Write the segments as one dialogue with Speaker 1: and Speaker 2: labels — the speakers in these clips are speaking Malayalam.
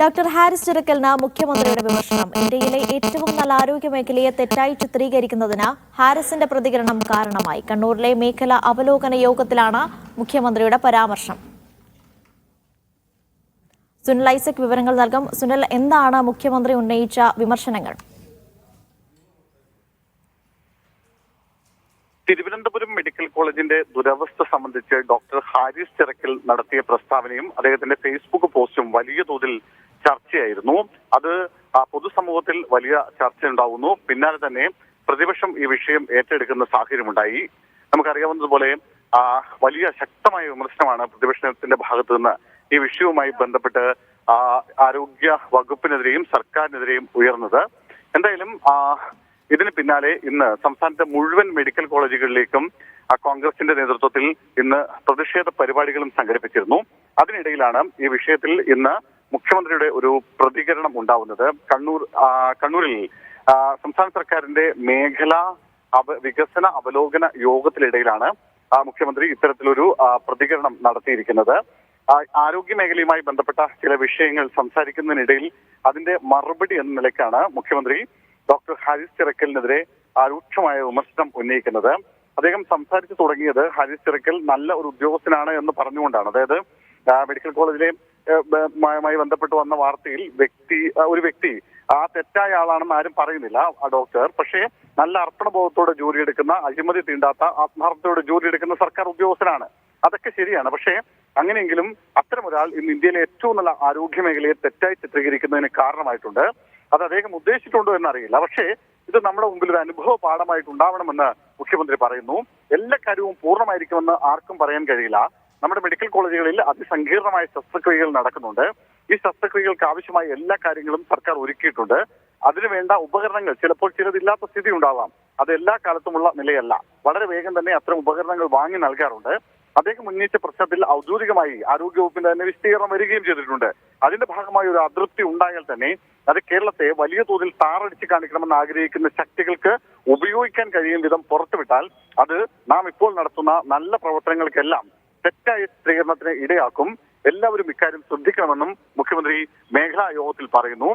Speaker 1: ഡോക്ടർ ഹാരിസ് ചിറക്കലിന് മുഖ്യമന്ത്രിയുടെ വിമർശനം. ഇന്ത്യയിലെ ഏറ്റവും നല്ല ആരോഗ്യ മേഖലയെ തെറ്റായി ചിത്രീകരിക്കുന്നതിന് ഹാരിസിന്റെ പ്രതികരണം കാരണമായി. കണ്ണൂരിലെ മേഖല അവലോകന യോഗത്തിലാണ് മുഖ്യമന്ത്രിയുടെ പരാമർശം. സുനിൽ ഐസക് വിവരങ്ങൾ നൽകും. സുനിൽ, എന്താണ് മുഖ്യമന്ത്രി ഉന്നയിച്ച വിമർശനങ്ങൾ?
Speaker 2: തിരുവനന്തപുരം മെഡിക്കൽ കോളേജിന്റെ ദുരവസ്ഥ സംബന്ധിച്ച് ഡോക്ടർ ഹാരിസ് ചിറക്കൽ നടത്തിയ പ്രസ്താവനയും അദ്ദേഹത്തിന്റെ ഫേസ്ബുക്ക് പോസ്റ്റും വലിയ തോതിൽ ചർച്ചയായിരുന്നു. അത് പൊതുസമൂഹത്തിൽ വലിയ ചർച്ചയുണ്ടാവുന്നു. പിന്നാലെ തന്നെ പ്രതിപക്ഷം ഈ വിഷയം ഏറ്റെടുക്കുന്ന സാഹചര്യമുണ്ടായി. നമുക്കറിയാവുന്നതുപോലെ വലിയ ശക്തമായ വിമർശനമാണ് പ്രതിപക്ഷത്തിന്റെ ഭാഗത്തു നിന്ന് ഈ വിഷയവുമായി ബന്ധപ്പെട്ട് ആരോഗ്യ വകുപ്പിനെതിരെയും സർക്കാരിനെതിരെയും ഉയർന്നത്. എന്തായാലും ഇതിന് പിന്നാലെ ഇന്ന് സംസ്ഥാനത്തെ മുഴുവൻ മെഡിക്കൽ കോളേജുകളിലേക്കും കോൺഗ്രസിന്റെ നേതൃത്വത്തിൽ ഇന്ന് പ്രതിഷേധ പരിപാടികളും സംഘടിപ്പിച്ചിരുന്നു. അതിനിടയിലാണ് ഈ വിഷയത്തിൽ ഇന്ന് മുഖ്യമന്ത്രിയുടെ ഒരു പ്രതികരണം ഉണ്ടാവുന്നത്. കണ്ണൂരിൽ സംസ്ഥാന സർക്കാരിന്റെ മേഖലാ വികസന അവലോകന യോഗത്തിനിടയിലാണ് മുഖ്യമന്ത്രി ഇത്തരത്തിലൊരു പ്രതികരണം നടത്തിയിരിക്കുന്നത്. ആരോഗ്യ മേഖലയുമായി ബന്ധപ്പെട്ട ചില വിഷയങ്ങൾ സംസാരിക്കുന്നതിനിടയിൽ അതിന്റെ മറുപടി എന്ന നിലയ്ക്കാണ് മുഖ്യമന്ത്രി ഡോക്ടർ ഹാരിസ് ചിറക്കലിനെതിരെ രൂക്ഷമായ വിമർശനം ഉന്നയിക്കുന്നത്. അദ്ദേഹം സംസാരിച്ചു തുടങ്ങിയത് ഹാരിസ് ചിറക്കൽ നല്ല ഒരു ഉദ്യോഗസ്ഥനാണ് എന്ന് പറഞ്ഞുകൊണ്ടാണ്. അതായത് മെഡിക്കൽ കോളേജിലെ മായി ബന്ധപ്പെട്ട് വന്ന വാർത്തയിൽ ഒരു വ്യക്തി തെറ്റായ ആളാണെന്ന് ആരും പറയുന്നില്ല ആ ഡോക്ടർ. പക്ഷേ നല്ല അർപ്പണബോധത്തോടെ ജോലിയെടുക്കുന്ന, അഴിമതി തീണ്ടാത്ത, ആത്മാർത്ഥതയോടെ ജോലിയെടുക്കുന്ന സർക്കാർ ഉദ്യോഗസ്ഥനാണ്. അതൊക്കെ ശരിയാണ്. പക്ഷേ അങ്ങനെയെങ്കിലും അത്തരമൊരാൾ ഇന്ന് ഇന്ത്യയിലെ ഏറ്റവും നല്ല ആരോഗ്യ മേഖലയെ തെറ്റായി ചിത്രീകരിക്കുന്നതിന് കാരണമായിട്ടുണ്ട്. അത് അദ്ദേഹം ഉദ്ദേശിച്ചിട്ടുണ്ടോ എന്നറിയില്ല. പക്ഷേ ഇത് നമ്മുടെ മുമ്പിൽ ഒരു അനുഭവ പാഠമായിട്ടുണ്ടാവണമെന്ന് മുഖ്യമന്ത്രി പറയുന്നു. എല്ലാ കാര്യവും പൂർണ്ണമായിരിക്കുമെന്ന് ആർക്കും പറയാൻ കഴിയില്ല. നമ്മുടെ മെഡിക്കൽ കോളേജുകളിൽ അതിസങ്കീർണമായ ശസ്ത്രക്രിയകൾ നടക്കുന്നുണ്ട്. ഈ ശസ്ത്രക്രിയകൾക്ക് ആവശ്യമായ എല്ലാ കാര്യങ്ങളും സർക്കാർ ഒരുക്കിയിട്ടുണ്ട്. അതിനുവേണ്ട ഉപകരണങ്ങൾ ചിലപ്പോൾ ചിലതില്ലാത്ത സ്ഥിതി ഉണ്ടാവാം. അത് എല്ലാ കാലത്തുമുള്ള നിലയല്ല. വളരെ വേഗം തന്നെ അത്തരം ഉപകരണങ്ങൾ വാങ്ങി നൽകാറുണ്ട്. അദ്ദേഹം ഉന്നയിച്ച പ്രശ്നത്തിൽ ഔദ്യോഗികമായി ആരോഗ്യവകുപ്പിന്റെ തന്നെ വിശദീകരണം വരികയും ചെയ്തിട്ടുണ്ട്. അതിന്റെ ഭാഗമായി ഒരു അതൃപ്തി ഉണ്ടായാൽ തന്നെ അത് കേരളത്തെ വലിയ തോതിൽ താറടിച്ച് കാണിക്കണമെന്ന് ആഗ്രഹിക്കുന്ന ശക്തികൾക്ക് ഉപയോഗിക്കാൻ കഴിയും വിധം പുറത്തുവിട്ടാൽ അത് നാം ഇപ്പോൾ നടത്തുന്ന നല്ല പ്രവർത്തനങ്ങൾക്കെല്ലാം തെറ്റായ ചിത്രീകരണത്തിന് ഇടയാക്കും. എല്ലാവരും ഇക്കാര്യം ശ്രദ്ധിക്കണമെന്നും മുഖ്യമന്ത്രി മേഖലാ യോഗത്തിൽ പറയുന്നു.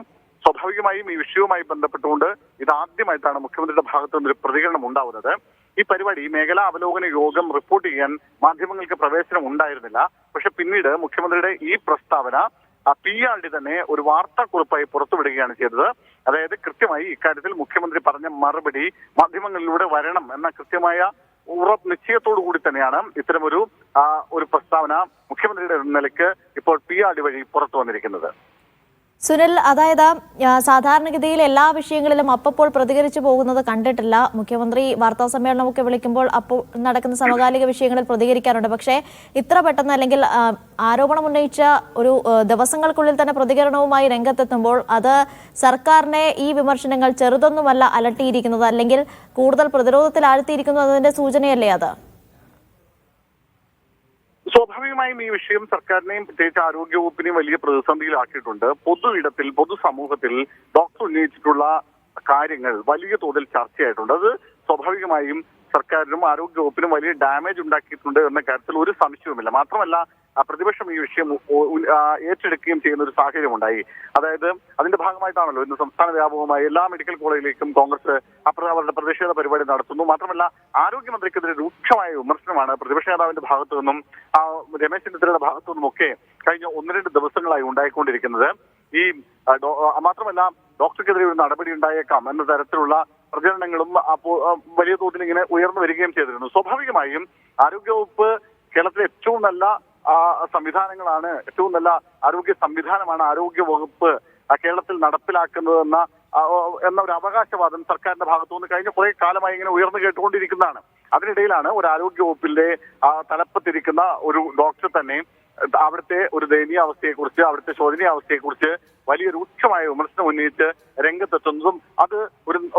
Speaker 2: സ്വാഭാവികമായും ഈ വിഷയവുമായി ബന്ധപ്പെട്ടുകൊണ്ട് ഇതാദ്യമായിട്ടാണ് മുഖ്യമന്ത്രിയുടെ ഭാഗത്തു നിന്നൊരു പ്രതികരണം ഉണ്ടാവുന്നത്. ഈ പരിപാടി മേഖലാ അവലോകന യോഗം റിപ്പോർട്ട് ചെയ്യാൻ മാധ്യമങ്ങൾക്ക് പ്രവേശനം ഉണ്ടായിരുന്നില്ല. പക്ഷെ പിന്നീട് മുഖ്യമന്ത്രിയുടെ ഈ പ്രസ്താവന PRD തന്നെ ഒരു വാർത്താക്കുറിപ്പായി പുറത്തുവിടുകയാണ് ചെയ്തത്. അതായത് കൃത്യമായി ഇക്കാര്യത്തിൽ മുഖ്യമന്ത്രി പറഞ്ഞ മറുപടി മാധ്യമങ്ങളിലൂടെ വരണം എന്ന കൃത്യമായ നിശ്ചയത്തോടു കൂടി തന്നെയാണ് ഇത്തരമൊരു പ്രസ്താവന മുഖ്യമന്ത്രിയുടെ നിലയ്ക്ക് ഇപ്പോൾ PRD വഴി പുറത്തു വന്നിരിക്കുന്നത്.
Speaker 1: സുനിൽ, അതായത് സാധാരണഗതിയിൽ എല്ലാ വിഷയങ്ങളിലും അപ്പോൾ പ്രതികരിച്ചു പോകുന്നത് കണ്ടിട്ടില്ല. മുഖ്യമന്ത്രി വാർത്താ സമ്മേളനമൊക്കെ വിളിക്കുമ്പോൾ അപ്പോൾ നടക്കുന്ന സമകാലിക വിഷയങ്ങളിൽ പ്രതികരിക്കാറുണ്ട്. പക്ഷേ ഇത്ര പെട്ടെന്ന്, അല്ലെങ്കിൽ ആരോപണം ഉന്നയിച്ച ഒരു ദിവസങ്ങൾക്കുള്ളിൽ തന്നെ പ്രതികരണവുമായി രംഗത്തെത്തുമ്പോൾ അത് സർക്കാരിനെ ഈ വിമർശനങ്ങൾ ചെറുതൊന്നുമല്ല അലട്ടിയിരിക്കുന്നത്, അല്ലെങ്കിൽ കൂടുതൽ പ്രതിരോധത്തിൽ ആഴ്ത്തിയിരിക്കുന്നു എന്നതിന്റെ സൂചനയല്ലേ അത്?
Speaker 2: സ്വാഭാവികമായും ഈ വിഷയം സർക്കാരിനെയും പ്രത്യേകിച്ച് ആരോഗ്യവകുപ്പിനെയും വലിയ പ്രതിസന്ധിയിലാക്കിയിട്ടുണ്ട്. പൊതുസമൂഹത്തിൽ ഡോക്ടർ ഉന്നയിച്ചിട്ടുള്ള കാര്യങ്ങൾ വലിയ തോതിൽ ചർച്ചയായിട്ടുണ്ട്. അത് സ്വാഭാവികമായും സർക്കാരിനും ആരോഗ്യവകുപ്പിനും വലിയ ഡാമേജ് ഉണ്ടാക്കിയിട്ടുണ്ട് എന്ന കാര്യത്തിൽ ഒരു സംശയവുമില്ല. മാത്രമല്ല പ്രതിപക്ഷം ഈ വിഷയം ഏറ്റെടുക്കുകയും ചെയ്യുന്ന ഒരു സാഹചര്യം ഉണ്ടായി. അതായത് അതിന്റെ ഭാഗമായിട്ടാണല്ലോ ഇന്ന് സംസ്ഥാന വ്യാപകമായി എല്ലാ മെഡിക്കൽ കോളേജിലേക്കും കോൺഗ്രസ് അവരുടെ പ്രതിഷേധ പരിപാടി നടത്തുന്നു. മാത്രമല്ല ആരോഗ്യമന്ത്രിക്കെതിരെ രൂക്ഷമായ വിമർശനമാണ് പ്രതിപക്ഷ നേതാവിന്റെ ഭാഗത്തു നിന്നും രമേശ് ചെന്നിത്തലയുടെ ഭാഗത്തു നിന്നുമൊക്കെ കഴിഞ്ഞ 1-2 ദിവസങ്ങളായി ഉണ്ടായിക്കൊണ്ടിരിക്കുന്നത്. ഈ മാത്രമല്ല ഡോക്ടർക്കെതിരെ ഒരു നടപടി ഉണ്ടായേക്കാം എന്ന തരത്തിലുള്ള പ്രചരണങ്ങളും വലിയ തോതിൽ ഇങ്ങനെ ഉയർന്നു വരികയും ചെയ്തിരുന്നു. സ്വാഭാവികമായും ആരോഗ്യവകുപ്പ് കേരളത്തിലെ ഏറ്റവും നല്ല സംവിധാനങ്ങളാണ്, ഏറ്റവും നല്ല ആരോഗ്യ സംവിധാനമാണ് ആരോഗ്യ വകുപ്പ് കേരളത്തിൽ നടപ്പിലാക്കുന്നത് എന്ന ഒരു അവകാശവാദം സർക്കാരിന്റെ ഭാഗത്തുനിന്ന് കഴിഞ്ഞ കുറെ കാലമായി ഇങ്ങനെ ഉയർന്നു കേട്ടുകൊണ്ടിരിക്കുന്നതാണ്. അതിനിടയിലാണ് ഒരു ആരോഗ്യ വകുപ്പിന്റെ തലപ്പത്തിരിക്കുന്ന ഒരു ഡോക്ടർ തന്നെ അവിടുത്തെ ഒരു ദയനീയ അവസ്ഥയെക്കുറിച്ച്, അവിടുത്തെ ശോചനീയ അവസ്ഥയെക്കുറിച്ച് വലിയ രൂക്ഷമായ വിമർശനം ഉന്നയിച്ച് രംഗത്തെത്തുന്നതും അത്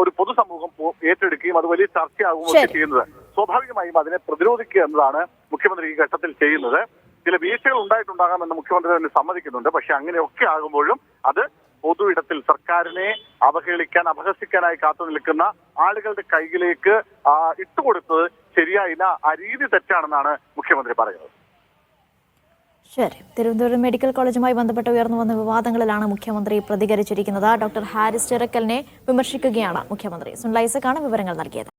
Speaker 2: ഒരു പൊതുസമൂഹം ഏറ്റെടുക്കുകയും അത് വലിയ ചർച്ചയാകുകയും ചെയ്യുന്നത്. സ്വാഭാവികമായും അതിനെ പ്രതിരോധിക്കുക എന്നതാണ് മുഖ്യമന്ത്രി ഈ ഘട്ടത്തിൽ ചെയ്യുന്നത്. ചില വീഴ്ചകൾ ഉണ്ടായിട്ടുണ്ടാകാമെന്ന് മുഖ്യമന്ത്രി തന്നെ സമ്മതിക്കുന്നുണ്ട്. പക്ഷെ അങ്ങനെയൊക്കെ ആകുമ്പോഴും അത് പൊതു ഇടത്തിൽ സർക്കാരിനെ അവഹേളിക്കാൻ, അപഹസിക്കാനായി കാത്തു നിൽക്കുന്ന ആളുകളുടെ കൈകളിലേക്ക് ഇട്ടുകൊടുത്തത് ശരിയായില്ല. ആ രീതി തെറ്റാണെന്നാണ് മുഖ്യമന്ത്രി പറയുന്നത്.
Speaker 1: ശരി. തിരുവനന്തപുരം മെഡിക്കൽ കോളേജുമായി ബന്ധപ്പെട്ട് ഉയർന്നു വന്ന വിവാദങ്ങളിലാണ് മുഖ്യമന്ത്രി പ്രതികരിച്ചിരിക്കുന്നത്. ഡോക്ടർ ഹാരിസ് ചിറക്കലിനെ വിമർശിക്കുകയാണ് മുഖ്യമന്ത്രി. സുനിൽ ഐസക്കാണ് വിവരങ്ങൾ നൽകിയത്.